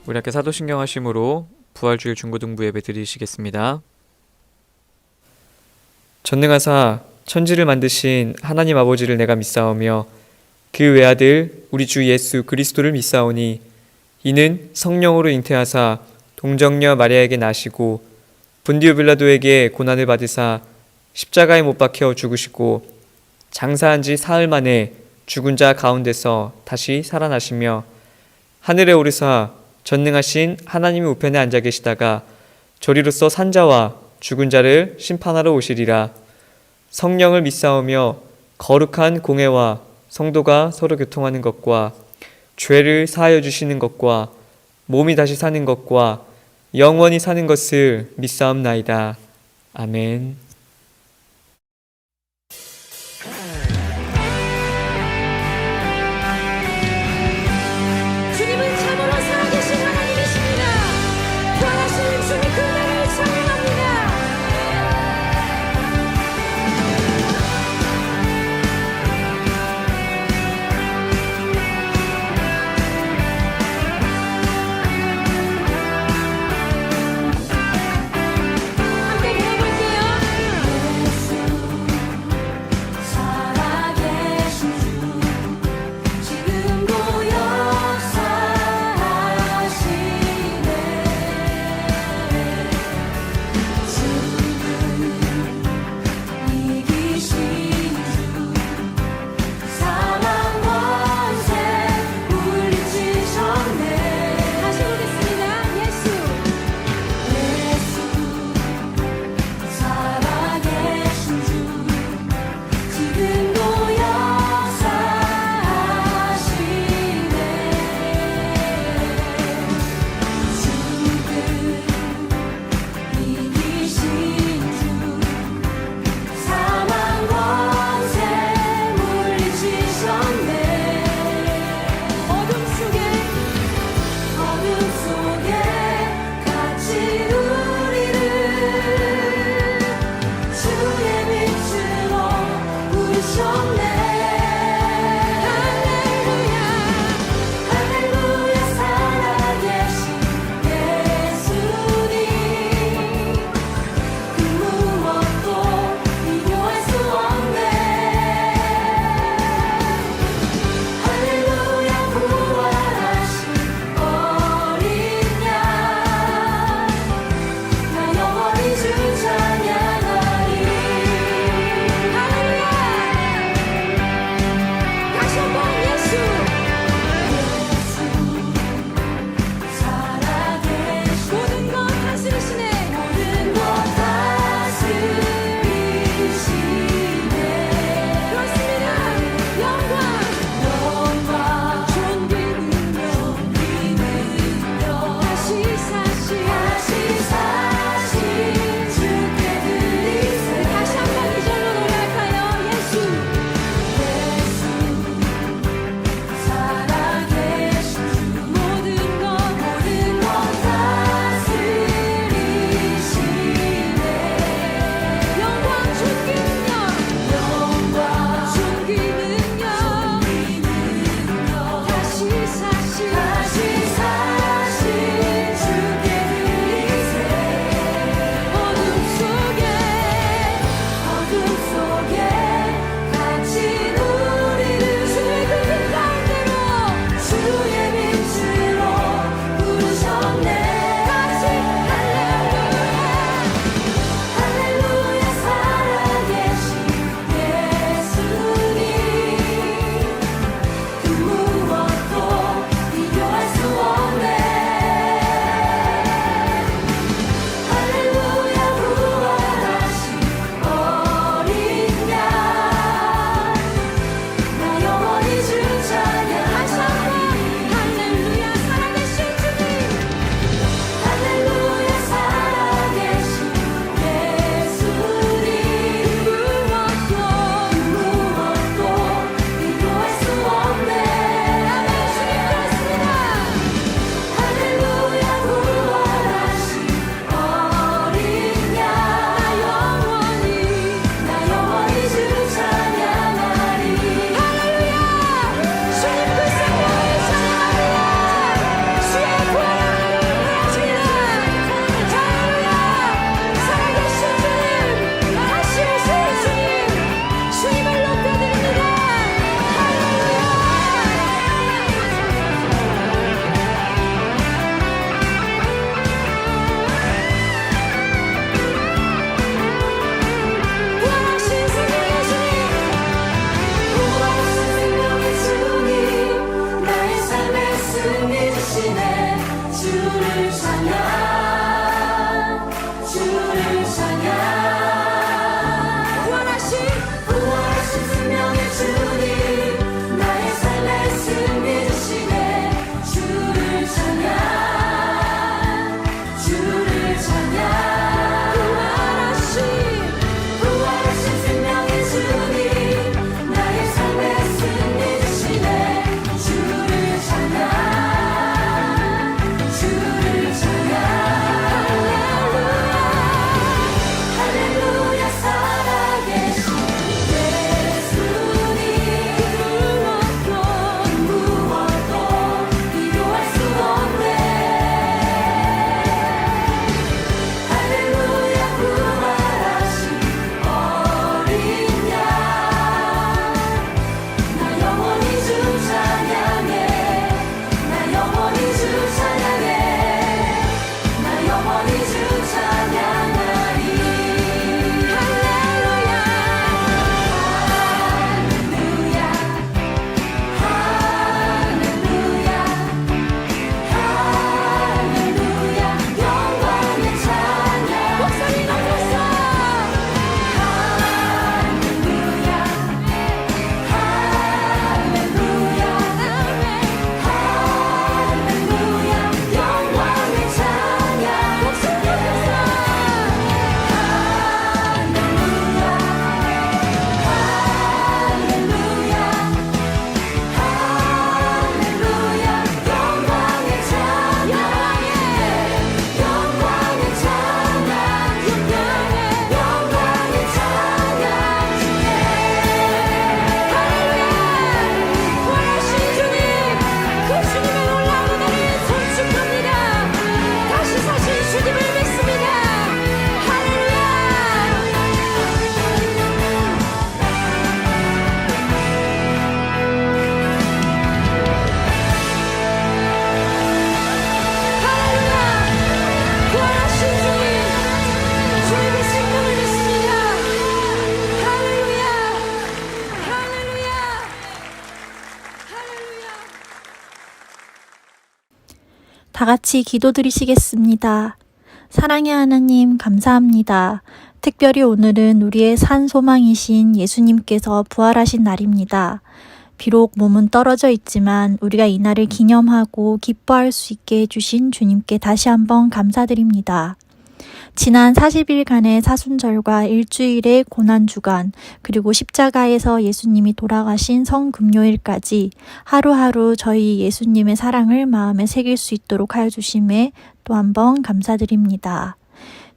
우리 함께 사도신경 하심으로 부활주일 중고등부 예배 드리시겠습니다. 전능하사 천지를 만드신 하나님 아버지를 내가 믿사오며 그 외아들 우리 주 예수 그리스도를 믿사오니 이는 성령으로 잉태하사 동정녀 마리아에게 나시고 본디오 빌라도에게 고난을 받으사 십자가에 못 박혀 죽으시고 장사한 지 사흘 만에 죽은 자 가운데서 다시 살아나시며 하늘에 오르사 전능하신 하나님의 우편에 앉아 계시다가 저리로서 산자와 죽은 자를 심판하러 오시리라. 성령을 믿사오며 거룩한 공회와 성도가 서로 교통하는 것과 죄를 사하여 주시는 것과 몸이 다시 사는 것과 영원히 사는 것을 믿사옵나이다. 아멘. 주님은 참으로 살아계신 하나님이십니다. 부활하신 주의 그 은혜를 찬양합니다. 함께 불러볼게요. 살아계신 주 지금도 다 같이 기도드리시겠습니다. 사랑의 하나님, 감사합니다. 특별히 오늘은 우리의 산 소망이신 예수님께서 부활하신 날입니다. 비록 몸은 떨어져 있지만 우리가 이 날을 기념하고 기뻐할 수 있게 해주신 주님께 다시 한번 감사드립니다. 지난 40일간의 사순절과 일주일의 고난주간, 그리고 십자가에서 예수님이 돌아가신 성금요일까지 하루하루 저희 예수님의 사랑을 마음에 새길 수 있도록 하여 주심에 또 한번 감사드립니다.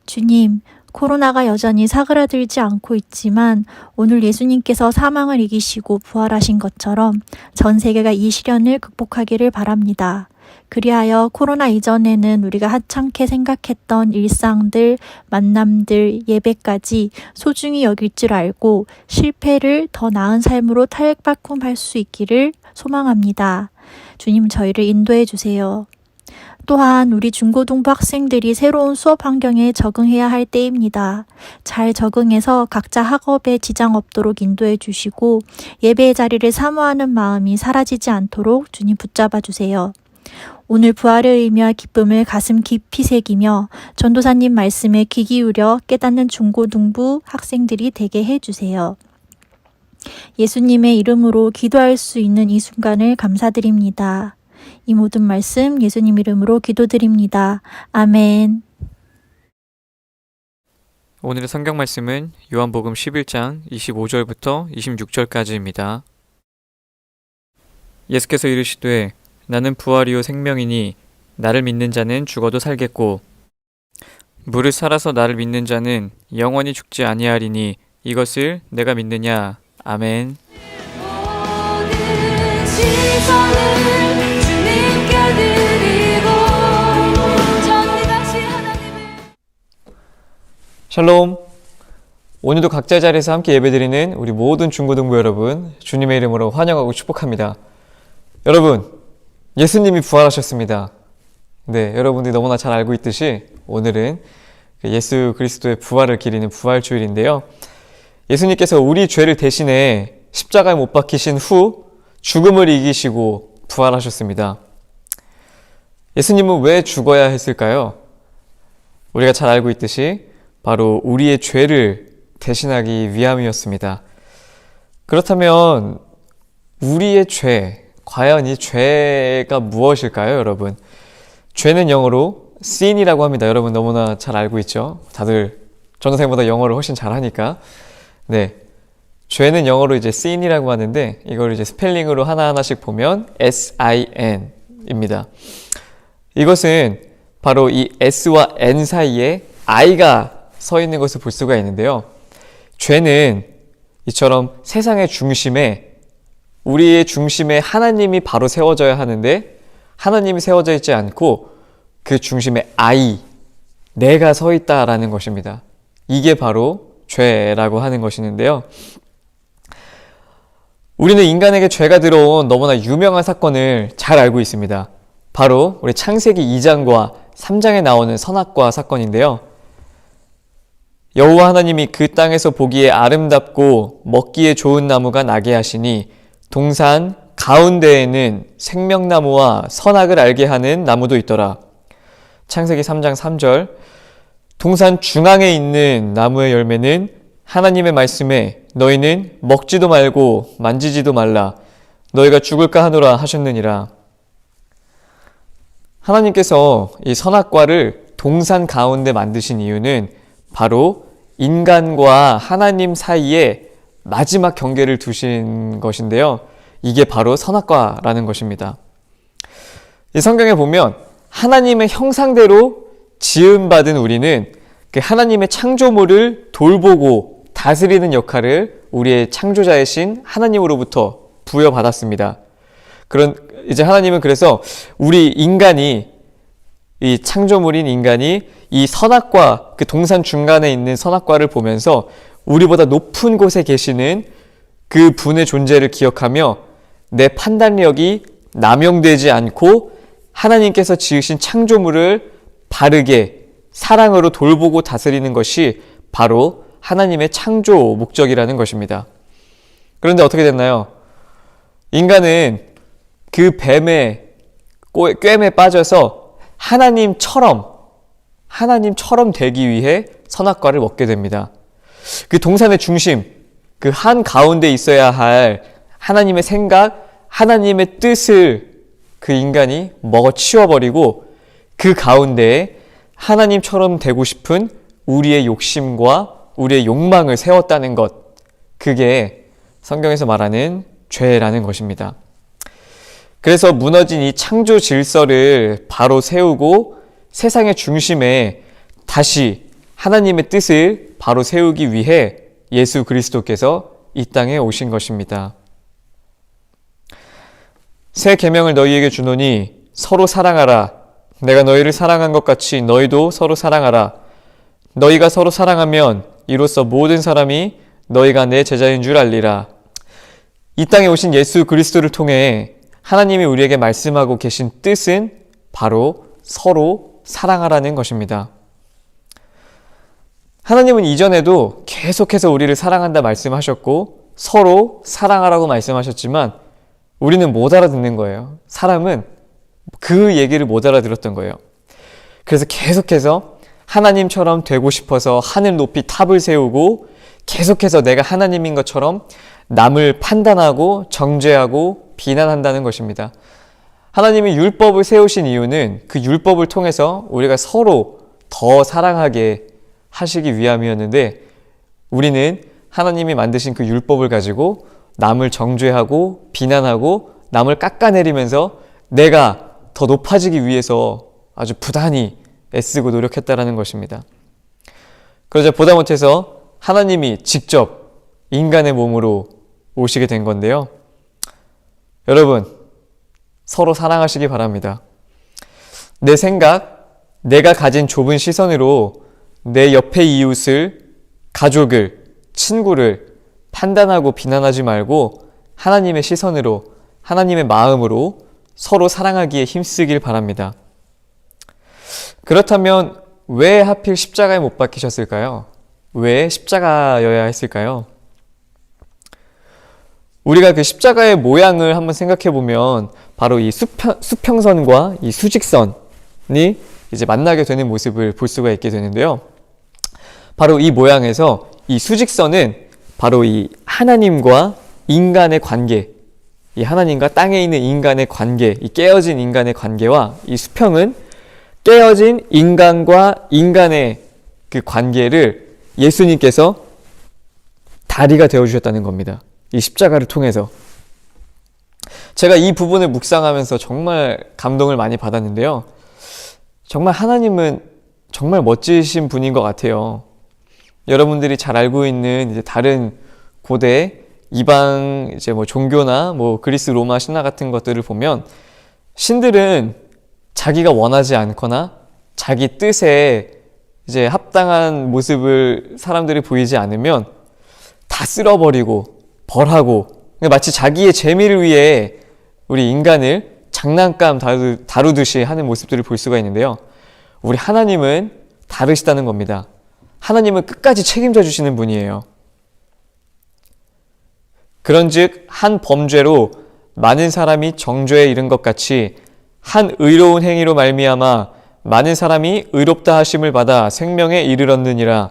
주님, 코로나가 여전히 사그라들지 않고 있지만 오늘 예수님께서 사망을 이기시고 부활하신 것처럼 전 세계가 이 시련을 극복하기를 바랍니다. 그리하여 코로나 이전에는 우리가 하찮게 생각했던 일상들, 만남들, 예배까지 소중히 여길 줄 알고 실패를 더 나은 삶으로 탈바꿈할 수 있기를 소망합니다. 주님, 저희를 인도해 주세요. 또한 우리 중고등부 학생들이 새로운 수업 환경에 적응해야 할 때입니다. 잘 적응해서 각자 학업에 지장 없도록 인도해 주시고 예배의 자리를 사모하는 마음이 사라지지 않도록 주님 붙잡아 주세요. 오늘 부활의 의미와 기쁨을 가슴 깊이 새기며 전도사님 말씀에 귀 기울여 깨닫는 중고등부 학생들이 되게 해주세요. 예수님의 이름으로 기도할 수 있는 이 순간을 감사드립니다. 이 모든 말씀 예수님 이름으로 기도드립니다. 아멘. 오늘의 성경 말씀은 요한복음 11장 25절부터 26절까지입니다. 예수께서 이르시되 나는 부활이요 생명이니 나를 믿는 자는 죽어도 살겠고 무릇 살아서 나를 믿는 자는 영원히 죽지 아니하리니 이것을 내가 믿느냐. 아멘. 모든 시선을 주님께 드리고 전능하신 하나님을 샬롬. 오늘도 각자의 자리에서 함께 예배드리는 우리 모든 중고등부 여러분, 주님의 이름으로 환영하고 축복합니다. 여러분, 예수님이 부활하셨습니다. 네, 여러분들이 너무나 잘 알고 있듯이 오늘은 예수 그리스도의 부활을 기리는 부활주일인데요. 예수님께서 우리 죄를 대신해 십자가에 못 박히신 후 죽음을 이기시고 부활하셨습니다. 예수님은 왜 죽어야 했을까요? 우리가 잘 알고 있듯이 바로 우리의 죄를 대신하기 위함이었습니다. 그렇다면 우리의 죄, 과연 이 죄가 무엇일까요, 여러분? 죄는 영어로 sin이라고 합니다. 여러분 너무나 잘 알고 있죠? 다들 전도사님보다 영어를 훨씬 잘하니까. 네, 죄는 영어로 이제 sin이라고 하는데 이걸 이제 스펠링으로 하나하나씩 보면 S-I-N입니다. 이것은 바로 이 S와 N 사이에 I가 서 있는 것을 볼 수가 있는데요. 죄는 이처럼 세상의 중심에, 우리의 중심에 하나님이 바로 세워져야 하는데 하나님이 세워져 있지 않고 그 중심에 I, 내가 서 있다라는 것입니다. 이게 바로 죄라고 하는 것이는데요. 우리는 인간에게 죄가 들어온 너무나 유명한 사건을 잘 알고 있습니다. 바로 우리 창세기 2장과 3장에 나오는 선악과 사건인데요. 여호와 하나님이 그 땅에서 보기에 아름답고 먹기에 좋은 나무가 나게 하시니 동산 가운데에는 생명나무와 선악을 알게 하는 나무도 있더라. 창세기 3장 3절. 동산 중앙에 있는 나무의 열매는 하나님의 말씀에 너희는 먹지도 말고 만지지도 말라. 너희가 죽을까 하노라 하셨느니라. 하나님께서 이 선악과를 동산 가운데 만드신 이유는 바로 인간과 하나님 사이에 마지막 경계를 두신 것인데요. 이게 바로 선악과라는 것입니다. 이 성경에 보면 하나님의 형상대로 지음받은 우리는 그 하나님의 창조물을 돌보고 다스리는 역할을 우리의 창조자이신 하나님으로부터 부여받았습니다. 이제 하나님은 그래서 우리 인간이, 이 창조물인 인간이 이 선악과, 그 동산 중간에 있는 선악과를 보면서 우리보다 높은 곳에 계시는 그 분의 존재를 기억하며 내 판단력이 남용되지 않고 하나님께서 지으신 창조물을 바르게 사랑으로 돌보고 다스리는 것이 바로 하나님의 창조 목적이라는 것입니다. 그런데 어떻게 됐나요? 인간은 그 뱀의 꿰매에 빠져서 하나님처럼 되기 위해 선악과를 먹게 됩니다. 그 동산의 중심, 그 한 가운데 있어야 할 하나님의 생각, 하나님의 뜻을 그 인간이 먹어치워버리고 그 가운데에 하나님처럼 되고 싶은 우리의 욕심과 우리의 욕망을 세웠다는 것, 그게 성경에서 말하는 죄라는 것입니다. 그래서 무너진 이 창조 질서를 바로 세우고 세상의 중심에 다시 하나님의 뜻을 바로 세우기 위해 예수 그리스도께서 이 땅에 오신 것입니다. 새 계명을 너희에게 주노니 서로 사랑하라. 내가 너희를 사랑한 것 같이 너희도 서로 사랑하라. 너희가 서로 사랑하면 이로써 모든 사람이 너희가 내 제자인 줄 알리라. 이 땅에 오신 예수 그리스도를 통해 하나님이 우리에게 말씀하고 계신 뜻은 바로 서로 사랑하라는 것입니다. 하나님은 이전에도 계속해서 우리를 사랑한다 말씀하셨고 서로 사랑하라고 말씀하셨지만 우리는 못 알아듣는 거예요. 사람은 그 얘기를 못 알아들었던 거예요. 그래서 계속해서 하나님처럼 되고 싶어서 하늘 높이 탑을 세우고 계속해서 내가 하나님인 것처럼 남을 판단하고 정죄하고 비난한다는 것입니다. 하나님이 율법을 세우신 이유는 그 율법을 통해서 우리가 서로 더 사랑하게 하시기 위함이었는데 우리는 하나님이 만드신 그 율법을 가지고 남을 정죄하고 비난하고 남을 깎아내리면서 내가 더 높아지기 위해서 아주 부단히 애쓰고 노력했다라는 것입니다. 그러자 보다 못해서 하나님이 직접 인간의 몸으로 오시게 된 건데요. 여러분, 서로 사랑하시기 바랍니다. 내 생각, 내가 가진 좁은 시선으로 내 옆의 이웃을, 가족을, 친구를 판단하고 비난하지 말고 하나님의 시선으로, 하나님의 마음으로 서로 사랑하기에 힘쓰길 바랍니다. 그렇다면 왜 하필 십자가에 못 박히셨을까요? 왜 십자가여야 했을까요? 우리가 그 십자가의 모양을 한번 생각해 보면 바로 이 수평선과 이 수직선이 이제 만나게 되는 모습을 볼 수가 있게 되는데요. 바로 이 모양에서 이 수직선은 바로 이 하나님과 인간의 관계, 이 하나님과 땅에 있는 인간의 관계, 이 깨어진 인간의 관계와 이 수평은 깨어진 인간과 인간의 그 관계를 예수님께서 다리가 되어주셨다는 겁니다. 이 십자가를 통해서. 제가 이 부분을 묵상하면서 정말 감동을 많이 받았는데요. 정말 하나님은 정말 멋지신 분인 것 같아요. 여러분들이 잘 알고 있는 이제 다른 고대 이방 이제 뭐 종교나 뭐 그리스 로마 신화 같은 것들을 보면 신들은 자기가 원하지 않거나 자기 뜻에 이제 합당한 모습을 사람들이 보이지 않으면 다 쓸어버리고 벌하고 마치 자기의 재미를 위해 우리 인간을 장난감 다루듯이 하는 모습들을 볼 수가 있는데요. 우리 하나님은 다르시다는 겁니다. 하나님은 끝까지 책임져 주시는 분이에요. 그런즉 한 범죄로 많은 사람이 정죄에 이른 것 같이 한 의로운 행위로 말미암아 많은 사람이 의롭다 하심을 받아 생명에 이르렀느니라.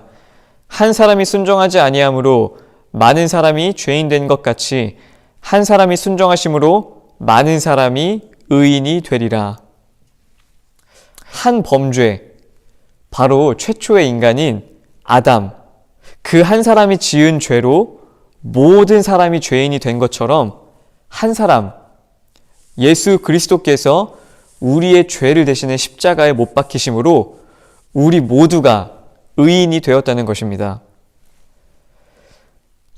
한 사람이 순종하지 아니함으로 많은 사람이 죄인 된 것 같이 한 사람이 순종하심으로 많은 사람이 의인이 되리라. 한 범죄, 바로 최초의 인간인 아담, 그 한 사람이 지은 죄로 모든 사람이 죄인이 된 것처럼 한 사람, 예수 그리스도께서 우리의 죄를 대신해 십자가에 못 박히심으로 우리 모두가 의인이 되었다는 것입니다.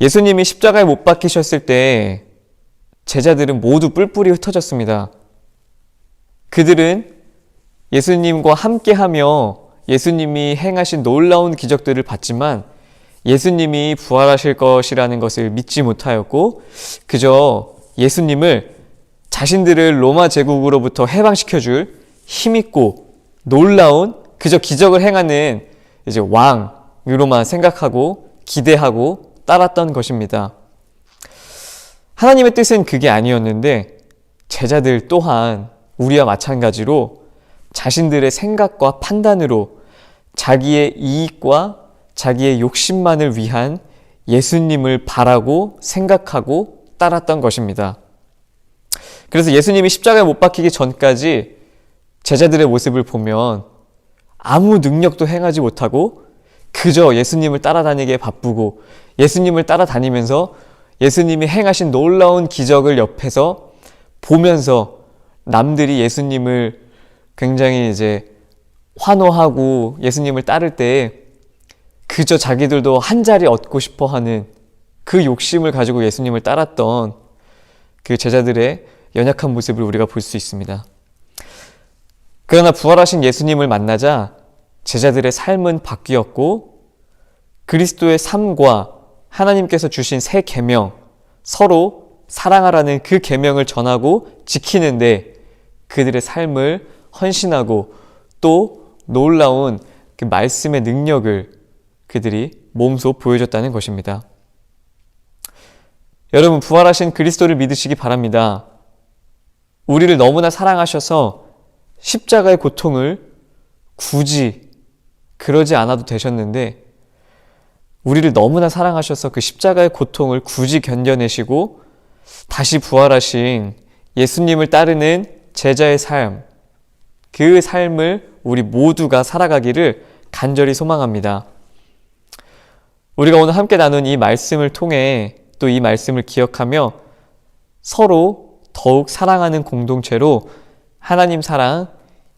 예수님이 십자가에 못 박히셨을 때 제자들은 모두 뿔뿔이 흩어졌습니다. 그들은 예수님과 함께하며 예수님이 행하신 놀라운 기적들을 봤지만 예수님이 부활하실 것이라는 것을 믿지 못하였고 그저 예수님을 자신들을 로마 제국으로부터 해방시켜줄 힘있고 놀라운 그저 기적을 행하는 이제 왕으로만 생각하고 기대하고 따랐던 것입니다. 하나님의 뜻은 그게 아니었는데 제자들 또한 우리와 마찬가지로 자신들의 생각과 판단으로 자기의 이익과 자기의 욕심만을 위한 예수님을 바라고 생각하고 따랐던 것입니다. 그래서 예수님이 십자가에 못 박히기 전까지 제자들의 모습을 보면 아무 능력도 행하지 못하고 그저 예수님을 따라다니기에 바쁘고 예수님을 따라다니면서 예수님이 행하신 놀라운 기적을 옆에서 보면서 남들이 예수님을 굉장히 이제 환호하고 예수님을 따를 때 그저 자기들도 한 자리 얻고 싶어 하는 그 욕심을 가지고 예수님을 따랐던 그 제자들의 연약한 모습을 우리가 볼 수 있습니다. 그러나 부활하신 예수님을 만나자 제자들의 삶은 바뀌었고 그리스도의 삶과 하나님께서 주신 새 계명, 서로 사랑하라는 그 계명을 전하고 지키는데 그들의 삶을 헌신하고 또 놀라운 그 말씀의 능력을 그들이 몸소 보여줬다는 것입니다. 여러분, 부활하신 그리스도를 믿으시기 바랍니다. 우리를 너무나 사랑하셔서 십자가의 고통을 굳이 그러지 않아도 되셨는데 우리를 너무나 사랑하셔서 그 십자가의 고통을 굳이 견뎌내시고 다시 부활하신 예수님을 따르는 제자의 삶, 그 삶을 우리 모두가 살아가기를 간절히 소망합니다. 우리가 오늘 함께 나눈 이 말씀을 통해 또 이 말씀을 기억하며 서로 더욱 사랑하는 공동체로 하나님 사랑,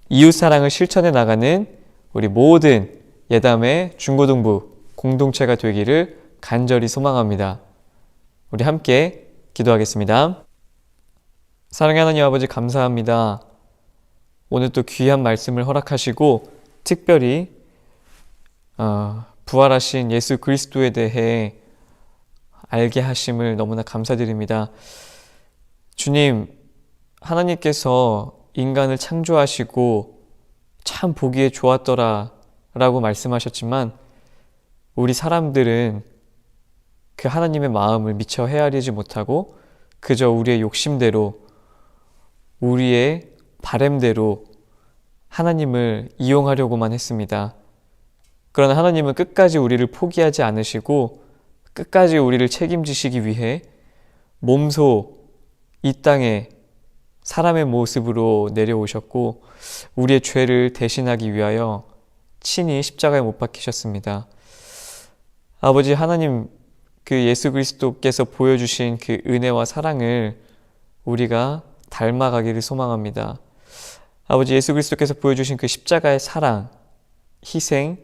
이웃 사랑을 실천해 나가는 우리 모든 예담의 중고등부 공동체가 되기를 간절히 소망합니다. 우리 함께 기도하겠습니다. 사랑의 하나님 아버지, 감사합니다. 오늘 또 귀한 말씀을 허락하시고 특별히 부활하신 예수 그리스도에 대해 알게 하심을 너무나 감사드립니다. 주님, 하나님께서 인간을 창조하시고 참 보기에 좋았더라 라고 말씀하셨지만 우리 사람들은 그 하나님의 마음을 미처 헤아리지 못하고 그저 우리의 욕심대로 우리의 바램대로 하나님을 이용하려고만 했습니다. 그러나 하나님은 끝까지 우리를 포기하지 않으시고 끝까지 우리를 책임지시기 위해 몸소 이 땅에 사람의 모습으로 내려오셨고 우리의 죄를 대신하기 위하여 친히 십자가에 못 박히셨습니다. 아버지 하나님, 그 예수 그리스도께서 보여주신 그 은혜와 사랑을 우리가 닮아가기를 소망합니다. 아버지, 예수 그리스도께서 보여주신 그 십자가의 사랑, 희생,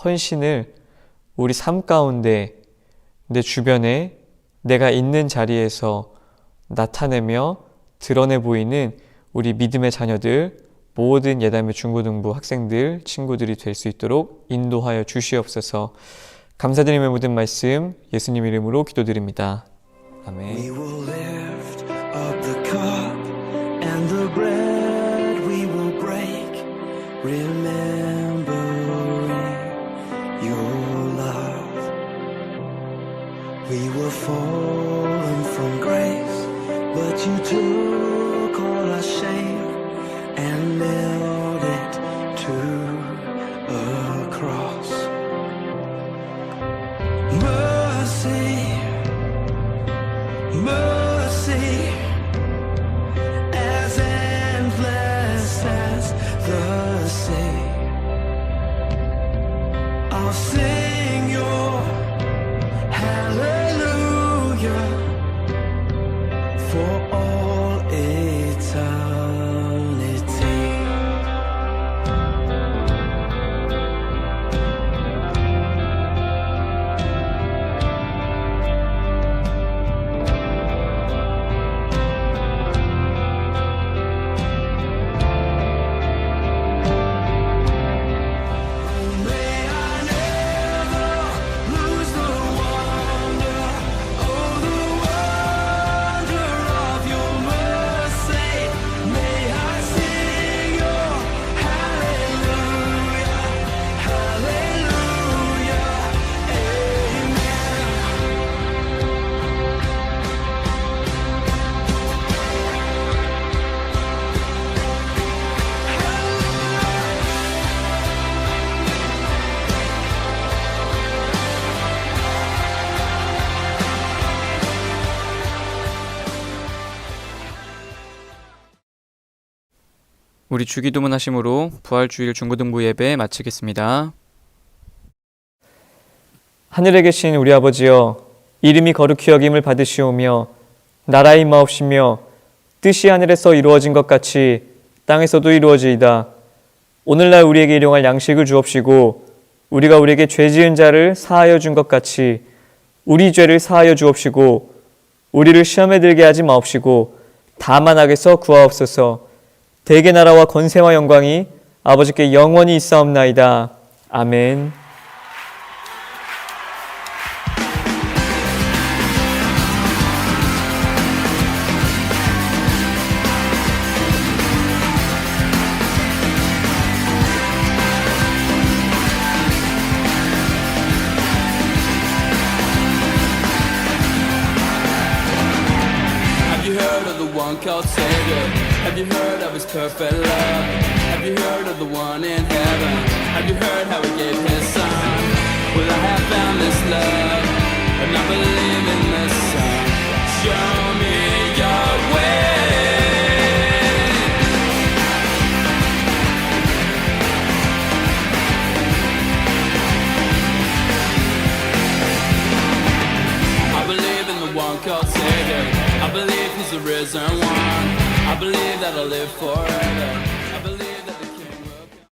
헌신을 우리 삶 가운데 내 주변에 내가 있는 자리에서 나타내며 드러내 보이는 우리 믿음의 자녀들, 모든 예담의 중고등부 학생들, 친구들이 될 수 있도록 인도하여 주시옵소서. 감사드리며 모든 말씀 예수님 이름으로 기도드립니다. 아멘. We will lift up the cup and the bread we will break, remembering your love. We were fallen from grace, but you took all our shame and nailed it to a cross. Mercy, mercy, 우리 주기도문 하심으로 부활주일 중고등부 예배 마치겠습니다. 하늘에 계신 우리 아버지여, 이름이 거룩히 여김을 받으시오며 나라의 임하옵시며 뜻이 하늘에서 이루어진 것 같이 땅에서도 이루어지이다. 오늘날 우리에게 일용할 양식을 주옵시고 우리가 우리에게 죄 지은 자를 사하여 준 것 같이 우리 죄를 사하여 주옵시고 우리를 시험에 들게 하지 마옵시고 다만 악에서 구하옵소서. 대개 나라와 권세와 영광이 아버지께 영원히 있사옵나이다. 아멘. Have you heard of the one called Savior? Have you heard of his perfect love? Have you heard of the one in heaven? Have you heard how he gave his son? Well, I have found this love, and I believe in the Son. Show me your way. I believe in the one called Savior. I believe he's the risen one. I believe that I'll live forever.